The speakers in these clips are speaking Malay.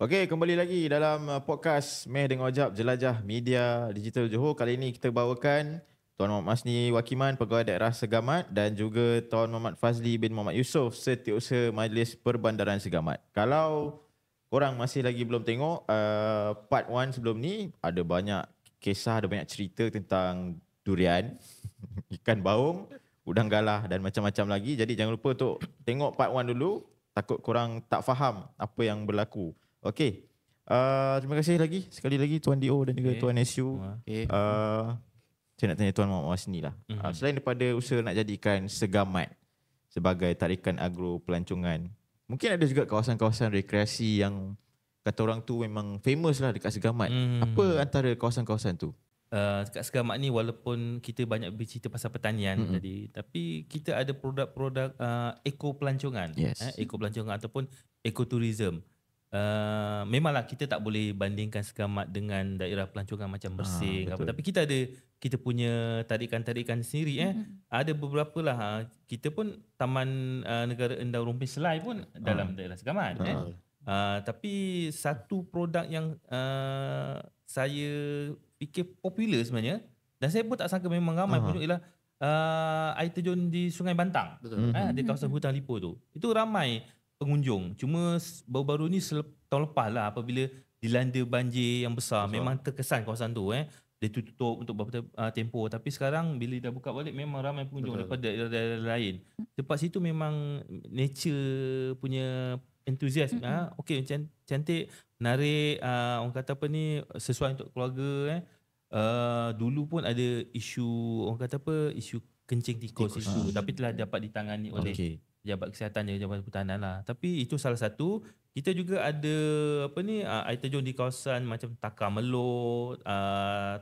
Okey, kembali lagi dalam podcast Meh dengan Ojab Jelajah Media Digital Johor. Kali ini kita bawakan Tuan Muhammad Masni Wakiman, Pegawai Daerah Segamat, dan juga Tuan Muhammad Fazli bin Muhammad Yusof, Setiausaha Majlis Perbandaran Segamat. Kalau korang masih lagi belum tengok part 1 sebelum ni, ada banyak kisah, ada banyak cerita tentang durian, ikan baung, udang galah dan macam-macam lagi. Jadi jangan lupa untuk tengok part 1 dulu. Takut korang tak faham apa yang berlaku. Okey. Terima kasih lagi sekali lagi Tuan Dio dan juga Tuan SU. Okay. Saya nak tanya Tuan Muhammad Masni lah. Selain daripada usaha nak jadikan Segamat sebagai tarikan agro pelancongan, mungkin ada juga kawasan-kawasan rekreasi yang kata orang tu memang famous lah dekat Segamat. Apa antara kawasan-kawasan tu? Dekat Segamat ni walaupun kita banyak bercerita pasal pertanian tadi, tapi kita ada produk-produk eco pelancongan. Yes. Eco pelancongan ataupun ekoturism. Memanglah kita tak boleh bandingkan Segamat dengan daerah pelancongan macam Bersing apa, tapi kita punya tarikan-tarikan sendiri. Ada beberapa lah. Kita pun Taman Negara Endau Rumpin Selai pun dalam daerah Segamat. Tapi satu produk yang saya fikir popular sebenarnya, dan saya pun tak sangka memang ramai pengunjung, ialah air terjun di Sungai Bantang. Di kawasan hutan Lipur tu. Itu ramai pengunjung. Cuma baru-baru ni tahun lepas lah, apabila dilanda banjir yang besar, memang terkesan kawasan tu. Dia tutup untuk beberapa tempoh. Tapi sekarang bila dah buka balik, memang ramai pengunjung daripada daerah lain. Tempat situ memang nature punya enthusiast. Okey, cantik, menarik, orang kata apa ni, sesuai untuk keluarga. Dulu pun ada isu, orang kata apa, isu kencing tikus itu, tapi telah dapat ditangani oleh Pejabat Kesihatan dan Jabatan Pertahanan lah. Tapi itu salah satu. Kita juga ada apa ni, air terjun di kawasan macam Takar Melot,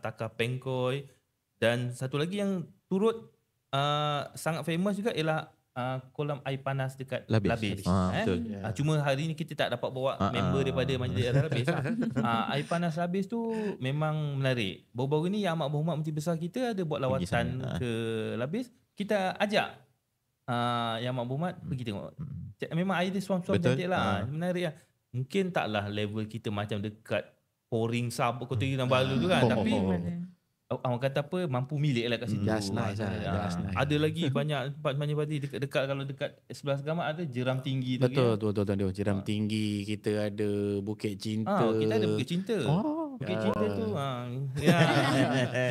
Takar Pengkoi, dan satu lagi yang turut sangat famous juga ialah kolam air panas dekat Labis. Betul. Cuma hari ni kita tak dapat bawa member daripada Majlis Daerah Labis. Air panas Labis tu memang menarik. Baru-baru ni Yang Amat Berhormat Menteri Besar kita ada buat lawatan ke Labis. Kita ajak Yang Amat Berhormat pergi tengok. Memang air dia suam-suam cantik lah. Menarik lah. Mungkin taklah level kita macam dekat pouring sabuk Kota Kinabalu tu kan. Tapi orang kata apa, mampu milik lah kat situ. Just nice. Ada lagi banyak tempat manja-manja dekat kalau dekat sebelah Segamat ada Jeram Tinggi tu. Betul. Jeram Tinggi, kita ada Bukit Cinta. Kita ada Bukit Cinta. Bukit Cinta tu.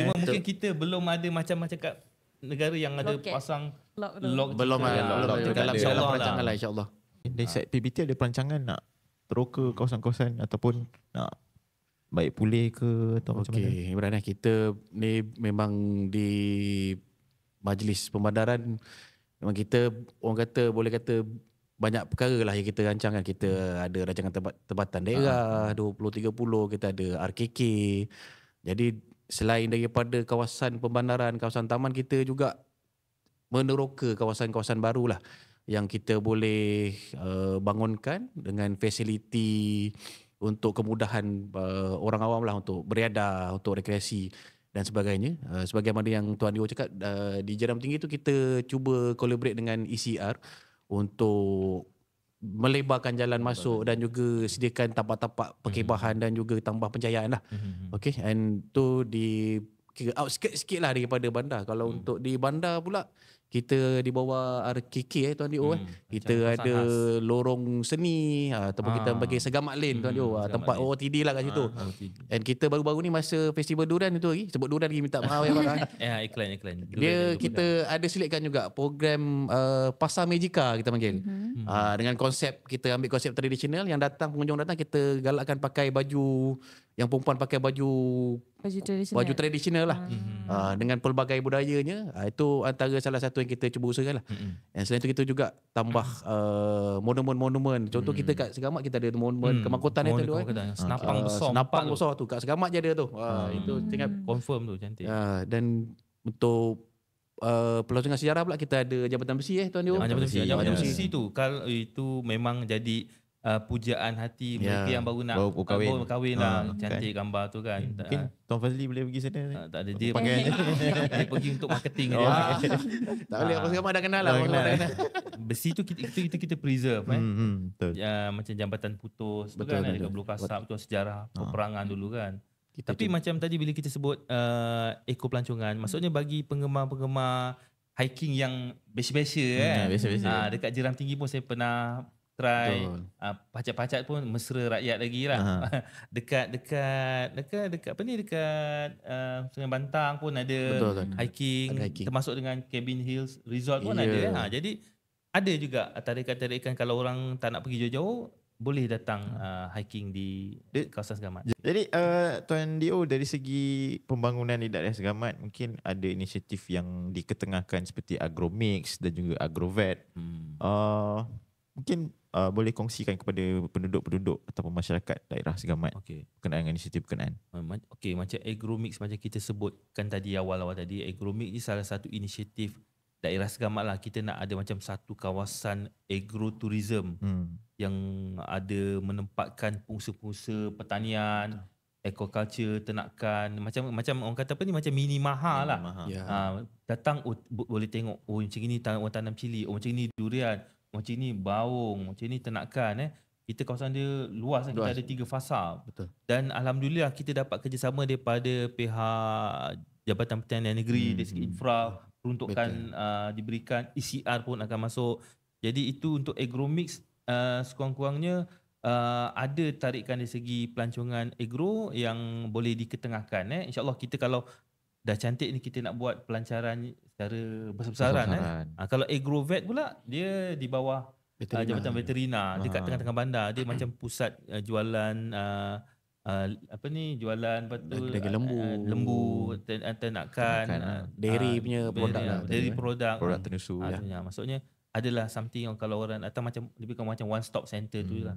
Cuma mungkin kita belum ada macam-macam kat negara yang ada pasang lock. Belum dalam perancangan lah, insyaAllah. Dari side PBT ada perancangan nak teroka kawasan-kawasan ataupun nak baik pulih ke atau macam mana? Okey, Imran, kita ni memang di Majlis Pembandaran, memang kita orang kata, boleh kata banyak perkara lah yang kita rancangkan. Kita ada rancangan tempatan daerah 2030, kita ada RKK. Jadi selain daripada kawasan pembandaran, kawasan taman, kita juga meneroka kawasan-kawasan baru lah yang kita boleh bangunkan dengan fasiliti untuk kemudahan orang awam lah, untuk beriadah, untuk rekreasi dan sebagainya. Sebagaimana yang Tuan Dio cakap, di Jeram Tinggi tu kita cuba collaborate dengan ECR untuk melebarkan jalan masuk dan juga sediakan tapak-tapak perkebahan dan juga tambah pencahayaan lah. Okay, and tu di kira outskirt sikit lah daripada bandar. Kalau untuk di bandar pula, kita di bawah RKK Tuan Dio, kita ada lorong seni ataupun kita bagi Segamat Lane Tuan Dio, tempat OOTD lah kat situ. Dan kita baru-baru ni masa festival durian itu lagi, sebut durian lagi, minta maaf ya Pak. Iklan. Dia kita ada selitkan juga program Pasar Magica kita panggil. Dengan konsep, kita ambil konsep tradisional, yang pengunjung datang kita galakkan pakai baju, yang perempuan pakai baju tradisional lah. Dengan pelbagai budayanya. Itu antara salah satu yang kita cuba usahakan lah. Dan selain itu kita juga tambah monumen-monumen. Contoh kita kat Segamat, kita ada monumen kemakutan itu. Senapang besar tu kat Segamat je ada tu. Itu tinggal confirm tu, cantik. Dan untuk pelancongan sejarah pula, kita ada Jabatan Besi Tuan Dio. Jabatan Besi tu kalau itu memang jadi pujaan hati mereka yang baru nak baru kahwin. baru kahwin lah. Kan? Cantik gambar tu kan. Mungkin Tuan Fazli boleh pergi sana. Tak ada dia Pakai dia pergi untuk marketing Oh, dia. Tak boleh, apa sekarang dah kenal lah. Dah orang kenal. dah kenal. Besi tu kita preserve betul. macam jambatan putus tu Betul, kan betul. dekat Blue Kasab tu sejarah peperangan dulu kan. Kita Tapi macam tadi bila kita sebut eko pelancongan, maksudnya bagi penggemar-penggemar hiking yang biasa-biasa kan. biasa-biasa. Dekat Jeram Tinggi pun saya pernah try. Betul. Pacat-pacat pun mesra rakyat lagi lah. dekat apa ni, dekat Sungai Bantang pun ada Betul, betul. hiking, Ada hiking. termasuk dengan Cabin Hills Resort pun Ya. ada. Jadi ada juga tarikan-tarikan kalau orang tak nak pergi jauh-jauh boleh datang hiking di kawasan Segamat. Jadi Tuan Dio, dari segi pembangunan di daerah Segamat, mungkin ada inisiatif yang diketengahkan seperti Agromix dan juga Agrovet. Mungkin boleh kongsikan kepada penduduk-penduduk ataupun masyarakat daerah Segamat Okey. berkenaan dengan inisiatif berkenaan. Okey, macam Agromix macam kita sebutkan tadi awal-awal tadi, Agromix ni salah satu inisiatif daerah Segamat lah. Kita nak ada macam satu kawasan agrotourism yang ada menempatkan pengusaha-pengusaha pertanian, aquaculture, ternakan, macam orang kata apa ni, macam mini maha lah. Ya. Datang boleh tengok macam ini orang tanam cili, macam ini durian, macam ini baung, macam ini ternakan. Kita kawasan dia luas, kita Luas. ada 3 fasa. Betul. Dan alhamdulillah kita dapat kerjasama daripada pihak Jabatan Pertanian Negeri dari segi infra, peruntukan diberikan, ECR pun akan masuk. Jadi itu untuk Agromix, sekurang-kurangnya ada tarikan dari segi pelancongan agro yang boleh diketengahkan. InsyaAllah kita kalau dah cantik ni kita nak buat pelancaran secara besar-besaran. Kalau Agrovet pula dia di bawah Jabatan Veterina dekat tengah-tengah bandar. Dia macam pusat jualan apa ni, jualan Daging lembu, ternakan, dairy punya produk lah. dairy produk tenusu. maksudnya adalah something yang kalau orang atau macam lebih kurang macam one stop center tu lah.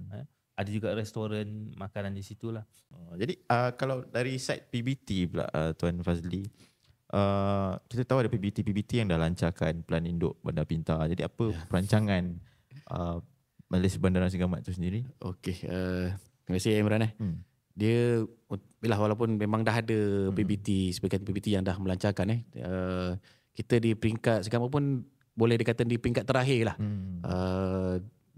Ada juga restoran makanan di situ lah. Jadi kalau dari side PBT pula Tuan Fazli, kita tahu ada PBT yang dah lancarkan Pelan Induk Bandar Pintar. Jadi apa perancangan Malaysia Bandaran Segamat tu sendiri? Okey, terima kasih Imran. Dia walaupun memang dah ada PBT, sebagai PBT yang dah melancarkan, kita di peringkat Segamat pun boleh dikata di peringkat terakhir lah.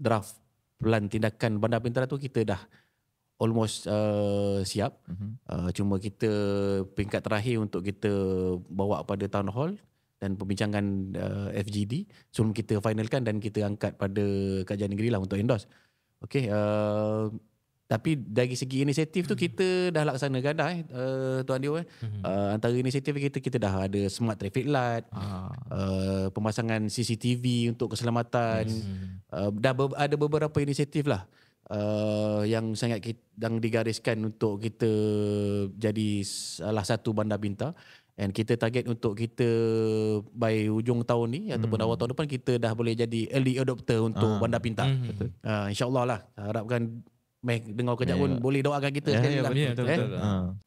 Draft Pelan Tindakan Bandar Pintar tu kita dah almost siap. Cuma kita peringkat terakhir untuk kita bawa pada town hall dan pembincangan FGD sebelum kita finalkan dan kita angkat pada kajian negeri lah untuk endorse. Okey, tapi dari segi inisiatif tu kita dah laksanakan dah Tuan Dio. Antara inisiatif kita dah ada smart traffic light, pemasangan CCTV untuk keselamatan. Dah ada beberapa inisiatif lah yang sangat yang digariskan untuk kita jadi salah satu bandar pintar. And kita target untuk kita by hujung tahun ni ataupun awal tahun depan kita dah boleh jadi early adopter untuk bandar pintar. InsyaAllah lah, harapkan dengar kejap pun boleh doakan kita sekali lah. Betul.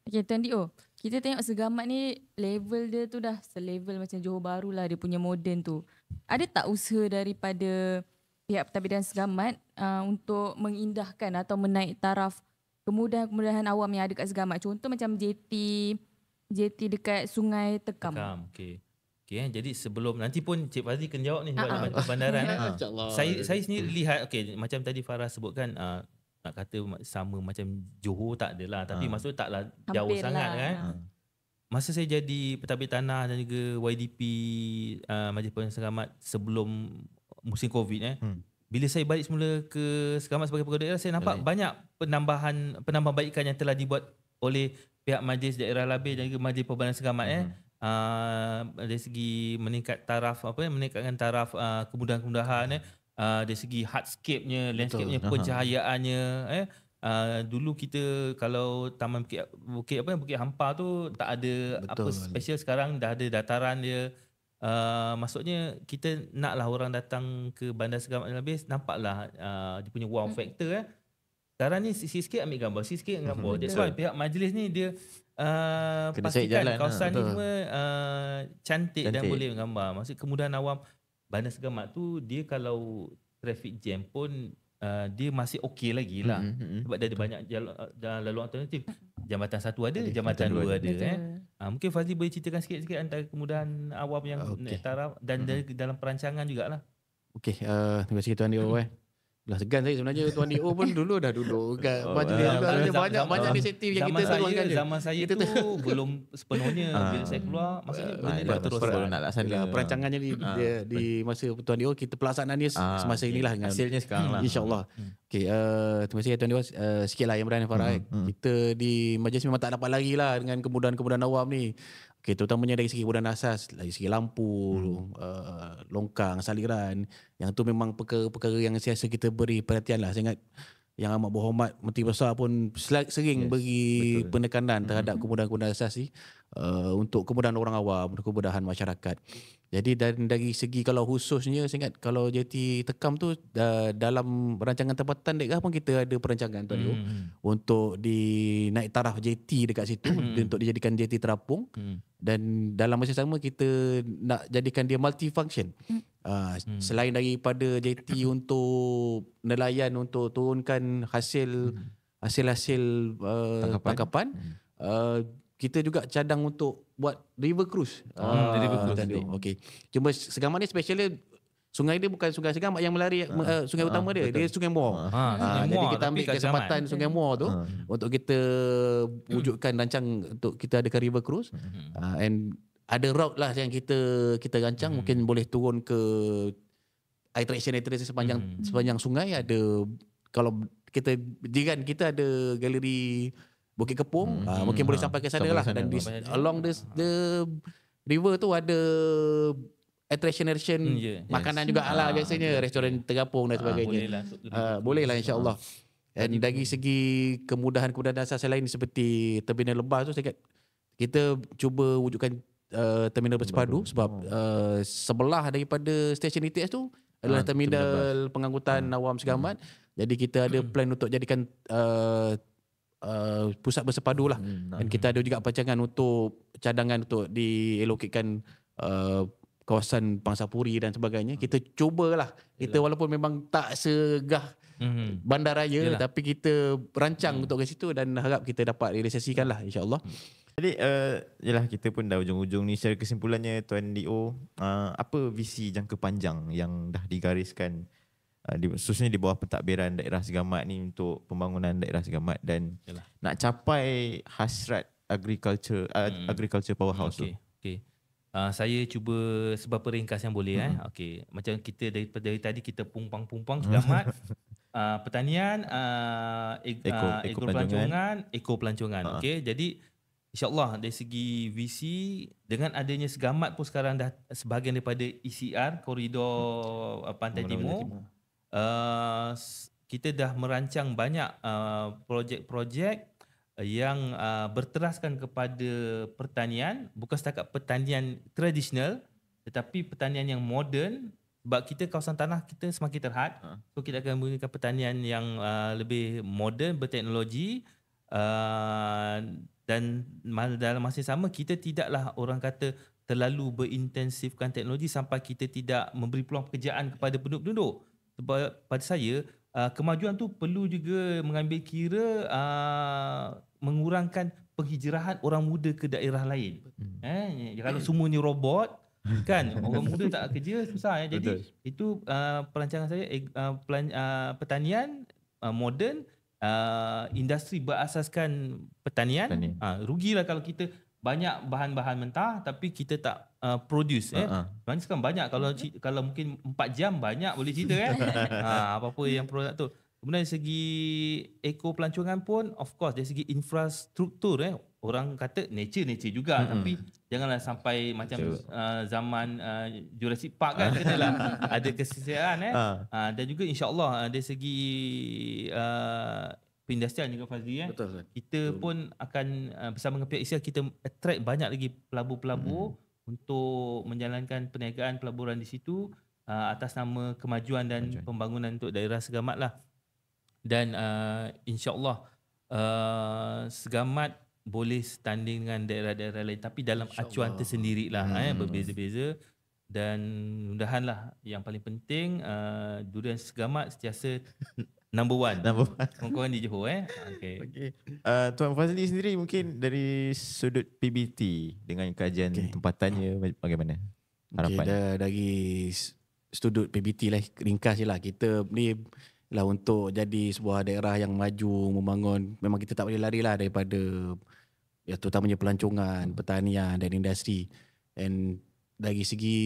Okay, Tuan Dio, kita tengok Segamat ni level dia tu dah selevel macam Johor Bahru lah, dia punya moden tu. Ada tak usaha daripada pihak pentadbiran Segamat untuk mengindahkan atau menaik taraf kemudahan-kemudahan awam yang ada kat Segamat? Contoh macam JT dekat Sungai Tekam. Okey. Jadi sebelum nanti pun Cik Fazli kena jawab ni sebab perbandaran. Saya sendiri lihat macam tadi Farah sebutkan, nak kata sama macam Johor tak adalah, tapi maksudnya taklah jauh Hampir sangat lah. kan. Masa saya jadi pentadbir tanah dan juga YDP Majlis Perhimpunan Segamat sebelum musim Covid bila saya balik semula ke Segamat sebagai pegawai daerah, saya nampak banyak penambahbaikan yang telah dibuat oleh pihak Majlis Daerah Labih dan juga Majlis Perbandaran Segamat dari segi meningkatkan taraf kemudahan-kemudahan dari segi hardscape-nya, landscape-nya, pencahayaannya. Dulu kita kalau taman Bukit Hampar tu tak ada apa special, sekarang dah ada dataran dia. Maksudnya kita naklah orang datang ke Bandar Segamat lebih nampaklah dia punya wow factor. Sekarang ni sikit-sikit ambil gambar, sikit-sikit ambil gambar. That's why pihak majlis ni dia pastikan jalan, kawasan ni semua cantik dan boleh gambar. Maksud kemudahan awam Bandar Segamat tu, dia kalau traffic jam pun dia masih okey lagi lah. Sebab dia ada banyak laluan alternatif. Jambatan 1 ada, jambatan 2 ada. Mungkin Fazli boleh ceritakan sikit-sikit antara kemudahan awam yang naik taraf dan dalam perancangan jugalah. Okey, terima kasih Tuan Dio. Dah segan saya sebenarnya. Tuan Dio pun dulu dah duduk kat majlis juga. Banyak inisiatif yang kita teruskan. Zaman saya tu belum sepenuhnya bila saya keluar. Maksudnya benda terus nak laksana. Perancangannya di masa Tuan Dio, kita pelaksanaan dia semasa inilah. Hasilnya sekarang lah. InsyaAllah. Okey, terima kasih Tuan Dio. Sikit lah Imran dan Farah. Kita di majlis memang tak dapat lari lah dengan kemudahan-kemudahan awam ni. Okay, terutamanya dari segi kemudahan asas, dari segi lampu, longkang, saliran. Yang tu memang perkara-perkara yang sentiasa kita beri perhatian lah. Saya ingat yang amat berhormat Menteri Besar pun sering beri penekanan terhadap kemudahan-kemudahan asas ni untuk kemudahan orang awam, untuk kemudahan masyarakat. Jadi dari segi kalau khususnya saya ingat kalau JT Tekam tu dalam rancangan tempatan daerah pun kita ada perancangan Tuan Dio untuk naik taraf JT dekat situ untuk dijadikan JT terapung dan dalam masa sama kita nak jadikan dia multifunction. Selain daripada JT untuk nelayan untuk turunkan hasil tangkapan, kita juga cadang untuk buat river cruise. River cruise. Okey. Cuma Segamat ni specialnya sungai dia bukan sungai Segamat yang melari sungai utama dia. Dia Sungai Muar. Jadi kita ambil kesempatan Sungai Muar tu untuk kita wujudkan rancang untuk kita adakan river cruise. And ada route lah yang kita rancang mungkin boleh turun ke attraction sepanjang sungai. Ada kalau kita jiran kita ada galeri Bukit Kepung, mungkin boleh sampai ke sana lah. Dan along the river tu ada attraction makanan juga lah biasanya, restoran terapung dan sebagainya. Boleh lah insyaAllah. Dan dari segi kemudahan-kemudahan asas lain seperti terminal lebah tu, saya kata kita cuba wujudkan terminal bersepadu sebab sebelah daripada stesen ITS tu adalah terminal pengangkutan awam Segamat. Jadi kita ada plan untuk jadikan pusat bersepadu lah. Dan kita ada juga perancangan untuk cadangan untuk dialokitkan kawasan Pangsapuri dan sebagainya. Kita cubalah. Kita walaupun memang tak segah bandaraya, tapi kita rancang untuk ke situ dan harap kita dapat realisasikan lah insyaAllah. Jadi yalah, kita pun dah ujung-ujung ni. Secara kesimpulannya Tuan Dio, apa visi jangka panjang yang dah digariskan khususnya di bawah pentadbiran daerah Segamat ni untuk pembangunan daerah Segamat dan nak capai hasrat agriculture powerhouse tu? Okay. Saya cuba seberapa ringkas yang boleh. Okay. Macam kita dari tadi kita pumpang Segamat, pertanian, ekopelancongan. Okay. Jadi InsyaAllah dari segi visi, dengan adanya Segamat pun sekarang dah sebahagian daripada ECR, Koridor Pantai Timur. Kita dah merancang banyak projek-projek yang berteraskan kepada pertanian, bukan setakat pertanian tradisional tetapi pertanian yang moden. Sebab kita kawasan tanah kita semakin terhad, so kita akan menggunakan pertanian yang lebih moden, berteknologi, dan dalam masa yang sama kita tidaklah orang kata terlalu berintensifkan teknologi sampai kita tidak memberi peluang pekerjaan kepada penduduk-penduduk. Sebab pada saya kemajuan tu perlu juga mengambil kira mengurangkan penghijrahan orang muda ke daerah lain. Kalau semuanya robot kan, orang muda tak kerja susah. Jadi itu perancangan saya, pertanian moden, industri berasaskan pertanian. Rugilah kalau kita banyak bahan-bahan mentah tapi kita tak produce. Sebenarnya sekarang banyak, kalau mungkin 4 jam banyak boleh cerita apa-apa yang produk tu. Kemudian dari segi ekopelancongan pun of course dari segi infrastruktur, orang kata nature juga, tapi janganlah sampai macam zaman Jurassic Park kan, katalah ada kesisian dan juga insya-Allah dari segi perindustrian juga Fazli. Betul. Kita pun akan bersama dengan pihak ISIA kita attract banyak lagi pelabur-pelabur untuk menjalankan perniagaan pelaburan di situ atas nama kemajuan dan pembangunan untuk daerah Segamat lah. Dan insya-Allah Segamat boleh standing dengan daerah-daerah lain tapi dalam acuan tersendirilah, berbeza-beza. dan mudahanlah yang paling penting Durian Segamat sentiasa number one. Kawan-kawan di Johor Okay. Okay. Tuan Fazli sendiri mungkin dari sudut PBT dengan kajian tempatannya bagaimana harapan? Dari sudut PBT lah, ringkas je lah. Kita ni lah untuk jadi sebuah daerah yang maju, membangun, memang kita tak boleh lari lah daripada terutamanya pelancongan, pertanian dan industri. And dari segi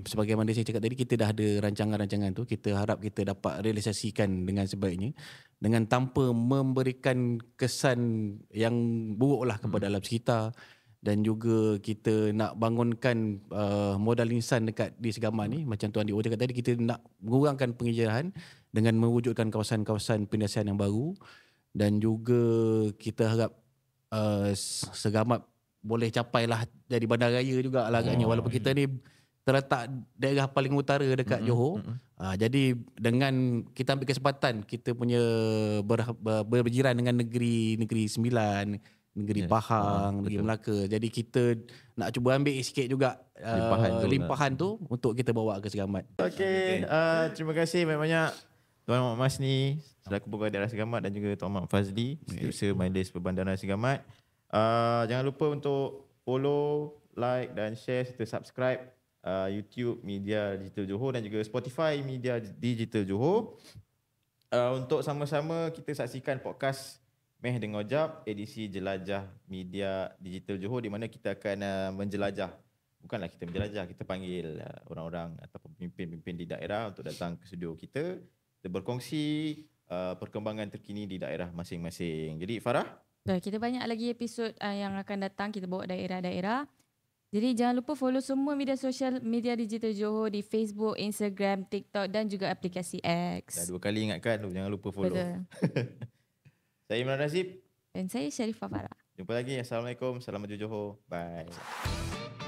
sebagaimana saya cakap tadi, kita dah ada rancangan-rancangan tu. Kita harap kita dapat realisasikan dengan sebaiknya, dengan tanpa memberikan kesan yang buruk lah kepada alam sekitar. Dan juga kita nak bangunkan modal insan dekat di Segamat ni. Macam Tuan Dio cakap tadi, kita nak mengurangkan penghijrahan dengan mewujudkan kawasan-kawasan perindustrian yang baru. Dan juga kita harap Segamat boleh capailah jadi bandaraya juga lah agaknya. Walaupun kita ni terletak daerah paling utara dekat Johor. Jadi dengan kita ambil kesempatan, kita punya berjiran dengan negeri Sembilan, negeri Pahang, negeri Melaka. Jadi kita nak cuba ambil sikit juga limpahan tu untuk kita bawa ke Segamat. Okey, terima kasih banyak-banyak Tuan Muhammad Masni selaku Pegawai Daerah Segamat dan juga Tuan Muhammad Fazli, Setiausaha Majlis Perbandaran Segamat. Jangan lupa untuk follow, like dan share serta subscribe YouTube Media Digital Johor dan juga Spotify Media Digital Johor. Untuk sama-sama kita saksikan podcast Meh dengan Ojab edisi Jelajah Media Digital Johor, di mana kita akan menjelajah. Bukanlah kita menjelajah, kita panggil orang-orang ataupun pemimpin-pemimpin di daerah untuk datang ke studio kita. Kita berkongsi perkembangan terkini di daerah masing-masing. Jadi Farah, kita banyak lagi episod yang akan datang, kita bawa daerah-daerah. Jadi jangan lupa follow semua media sosial Media Digital Johor di Facebook, Instagram, TikTok dan juga aplikasi X. dah 2 kali ingatkan tu, jangan lupa follow. Betul. Saya Imran Razib. Dan saya Sharifah Farah. Jumpa lagi. Assalamualaikum. Salam Maju Johor. Bye.